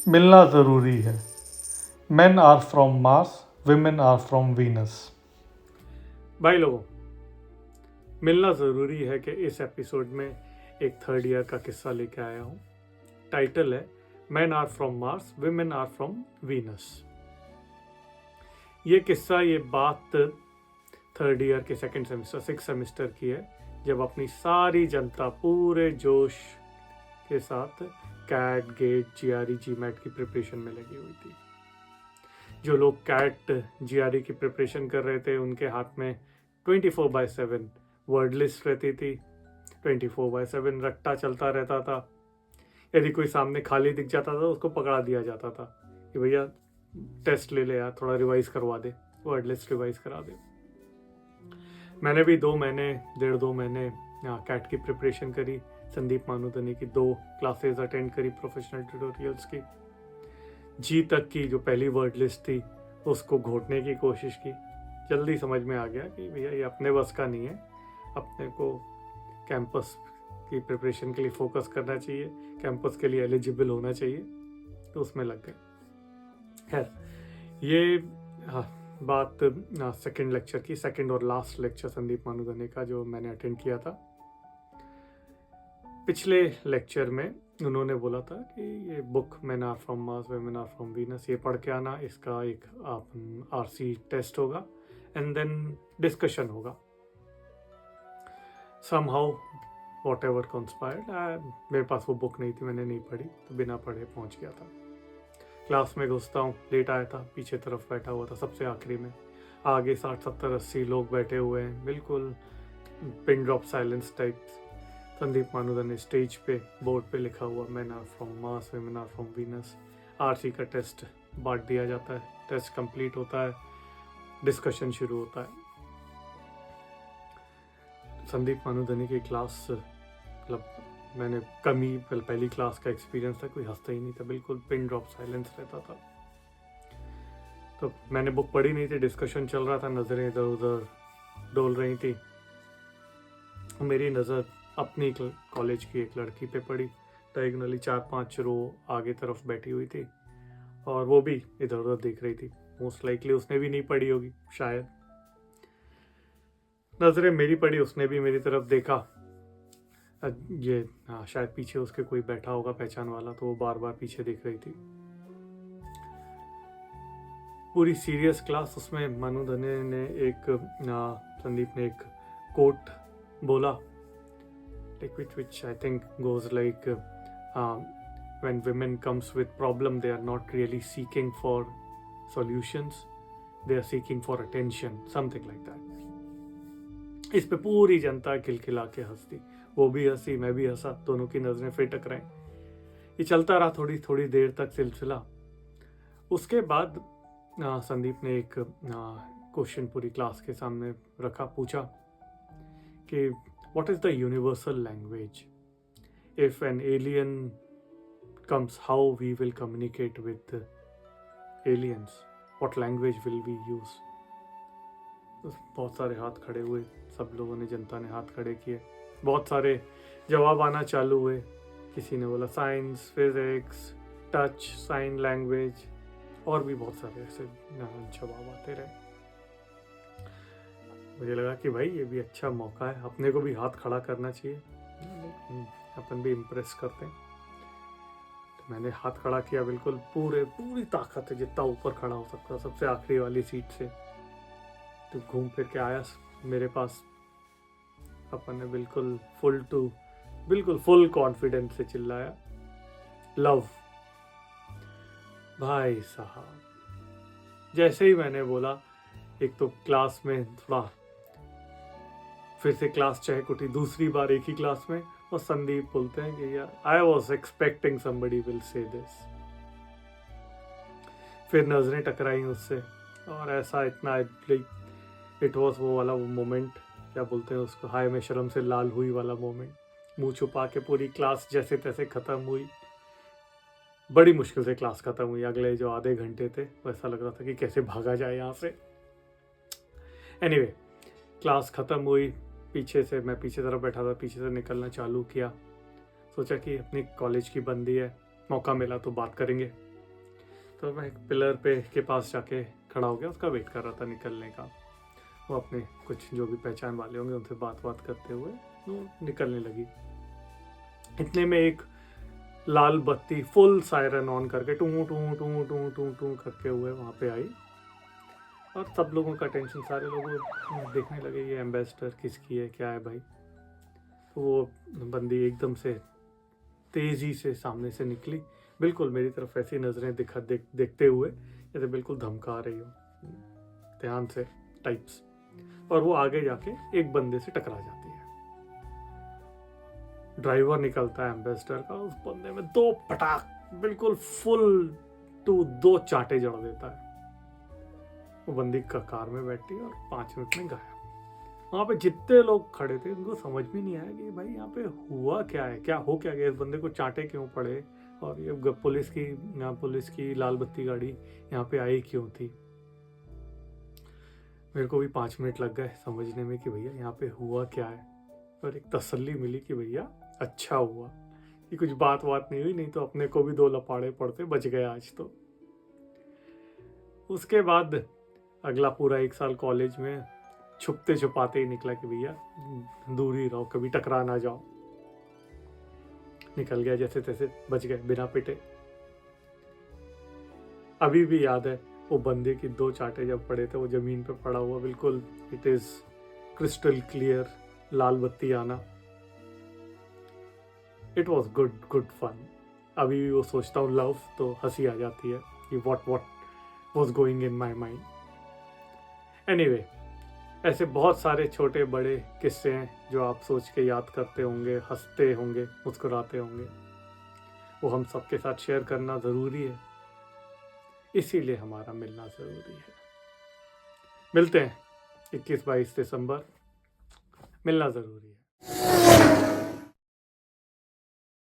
मिलना ज़रूरी है। Men are from Mars, women are from Venus। भाई लोगों, मिलना ज़रूरी है कि इस एपिसोड में एक थर्ड ईयर का किस्सा लेके आया हूँ। टाइटल है men are from Mars, women are from Venus. ये किस्सा, ये बात थर्ड ईयर के सेकंड सेमेस्टर, 6 सेमेस्टर की है, जब अपनी सारी जनता पूरे जोश के साथ कैट, गेट, जीआरई, जीमैट की प्रिपरेशन में लगी हुई थी। जो लोग कैट, जीआरई की प्रिपरेशन कर रहे थे, उनके हाथ में 24/7 वर्ड लिस्ट रहती थी। 24/7 रट्टा चलता रहता था। यदि कोई सामने खाली दिख जाता था, उसको पकड़ा दिया जाता था कि भैया टेस्ट ले ले यार, थोड़ा रिवाइज करवा दे, वर्ड लिस्ट रिवाइज करा दे। मैंने भी 2 महीने, 1.5-2 महीने कैट की प्रिपरेशन करी। संदीप मानूदनी की 2 क्लासेस अटेंड करी, प्रोफेशनल ट्यूटोरियल्स की। जी तक की जो पहली वर्ड लिस्ट थी उसको घोटने की कोशिश की। जल्दी समझ में आ गया कि भैया ये अपने बस का नहीं है, अपने को कैंपस की प्रिपरेशन के लिए फोकस करना चाहिए, कैंपस के लिए एलिजिबल होना चाहिए, तो उसमें लग गए। खैर, ये बात सेकंड लेक्चर की, सेकंड और लास्ट लेक्चर संदीप मानूदनी का जो मैंने अटेंड किया था। पिछले लेक्चर में उन्होंने बोला था कि ये book men are from Mars, women are from Venus, ये पढ़ के आना, इसका एक आरसी टेस्ट होगा एंड देन डिस्कशन होगा। समहाउ वॉट एवर कंस्पायर्ड, मेरे पास वो बुक नहीं थी, मैंने नहीं पढ़ी, तो बिना पढ़े पहुंच गया था। क्लास में घुसता हूँ, लेट आया था, पीछे तरफ बैठा हुआ था सबसे आखिरी में। आगे 60-70-80 लोग बैठे हुए हैं, बिल्कुल pin drop silence type. Sandeep मानूदनी स्टेज पे, बोर्ड पे लिखा हुआ man are from Mars, women are from Venus. RC का टेस्ट बांट दिया जाता है, टेस्ट कंप्लीट होता है, डिस्कशन शुरू होता है। संदीप मानूदनी की क्लास, मतलब मैंने कमी पहली क्लास का एक्सपीरियंस था, कोई हंसता ही नहीं था, बिल्कुल पिन ड्रॉप साइलेंस रहता था। तो मैंने बुक पढ़ी नहीं थी, डिस्कशन चल रहा था, नज़रें इधर उधर डोल रही थी। मेरी नज़र अपनी कॉलेज की एक लड़की पे पड़ी, डायगोनली 4-5 रो आगे तरफ बैठी हुई थी, और वो भी इधर उधर देख रही थी। मोस्ट लाइकली उसने भी नहीं पढ़ी होगी, शायद। नजरें मेरी पड़ी, उसने भी मेरी तरफ देखा। ये शायद पीछे उसके कोई बैठा होगा पहचान वाला, तो वो बार बार पीछे देख रही थी। पूरी सीरियस क्लास, उसमें मानूदनी ने संदीप ने एक कोट बोला, which I think goes like, when women comes with problem, they are not really seeking for solutions, they are seeking for attention, something like that। इस पे पूरी जनता खिलखिला के हंसती, वो भी हंसी, मैं भी हंसा, दोनों की नजरें फिर टकराई। ये चलता रहा थोड़ी देर तक सिलसिला। उसके बाद संदीप ने एक क्वेश्चन पूरी क्लास के सामने रखा, पूछा कि what is the universal language? If an alien comes, how we will communicate with aliens? What language will we use? बहुत सारे हाथ खड़े हुए, सब लोगों ने, जनता ने हाथ खड़े किए, बहुत सारे जवाब आना चालू हुए। किसी ने बोला science, physics, touch, sign language, और भी बहुत सारे ऐसे जवाब आते रहे। मुझे लगा कि भाई ये भी अच्छा मौका है, अपने को भी हाथ खड़ा करना चाहिए, अपन भी इम्प्रेस करते हैं। तो मैंने हाथ खड़ा किया, बिल्कुल पूरी ताकत है, जितना ऊपर खड़ा हो सकता, सबसे आखिरी वाली सीट से। तो घूम फिर के आया मेरे पास, अपन ने बिल्कुल फुल कॉन्फिडेंस से चिल्लाया, लव। भाई साहब, जैसे ही मैंने बोला, एक तो क्लास में थोड़ा फिर से क्लास चहक उठी, दूसरी बार एक ही क्लास में, और संदीप बोलते हैं कि यार I was expecting somebody will say this. फिर नजरें टकराई उससे, और ऐसा इतना इट वॉज वो वाला मोमेंट, क्या बोलते हैं उसको, हाय मैं शर्म से लाल हुई वाला मोमेंट। मुंह छुपा के पूरी क्लास जैसे तैसे खत्म हुई। बड़ी मुश्किल से क्लास खत्म हुई। अगले जो आधे घंटे थे, वैसा लग रहा था कि कैसे भागा जाए यहाँ से। एनीवे, क्लास ख़त्म हुई। मैं पीछे तरफ बैठा था, पीछे से निकलना चालू किया। सोचा कि अपनी कॉलेज की बंदी है, मौका मिला तो बात करेंगे। तो मैं एक पिलर पे के पास जाके खड़ा हो गया, उसका वेट कर रहा था निकलने का। वो अपने कुछ जो भी पहचान वाले होंगे उनसे बात करते हुए वो निकलने लगी। इतने में एक लाल बत्ती फुल सायरन ऑन करके टू टू टू टू टू टू करके हुए वहाँ पे आई, और सब लोगों का अटेंशन, सारे लोग देखने लगे ये एम्बेसडर किसकी है, क्या है भाई। तो वो बंदी एकदम से तेजी से सामने से निकली, बिल्कुल मेरी तरफ ऐसी नजरें देखते हुए जैसे बिल्कुल धमका रही हो, ध्यान से टाइप्स, और वो आगे जाके एक बंदे से टकरा जाती है। ड्राइवर निकलता है एम्बेसडर का, उस बंदे में 2 पटाख बिल्कुल फुल टू 2 चांटे जड़ देता है। वो बंदी का कार में बैठी और 5 मिनट में गायब। वहाँ पे जितने लोग खड़े थे उनको समझ भी नहीं आया कि भाई यहाँ पे हुआ क्या है, क्या हो क्या गया, इस बंदे को चांटे क्यों पड़े, और ये पुलिस की लाल बत्ती गाड़ी यहाँ पे आई क्यों थी। मेरे को भी 5 मिनट लग गए समझने में कि भैया यहाँ पे हुआ क्या है, और एक तसल्ली मिली कि भैया अच्छा हुआ कि कुछ बात नहीं हुई, नहीं तो अपने को भी 2 लपाड़े पड़ते, बच गए आज तो। उसके बाद अगला पूरा 1 साल कॉलेज में छुपते छुपाते ही निकला कि भैया दूर ही रहो, कभी टकरा ना जाओ। निकल गया जैसे तैसे, बच गए बिना पिटे। अभी भी याद है वो बंदे की 2 चांटे जब पड़े थे, वो जमीन पे पड़ा हुआ बिल्कुल, इट इज क्रिस्टल क्लियर, लाल बत्ती आना। It was good fun. अभी भी वो सोचता हूँ लव तो हंसी आ जाती है कि what was going in my mind. Anyway, ऐसे बहुत सारे छोटे बड़े किस्से हैं जो आप सोच के याद करते होंगे, हंसते होंगे, मुस्कुराते होंगे। वो हम सबके साथ शेयर करना ज़रूरी है, इसीलिए हमारा मिलना ज़रूरी है। मिलते हैं 21-22 दिसंबर, मिलना ज़रूरी है।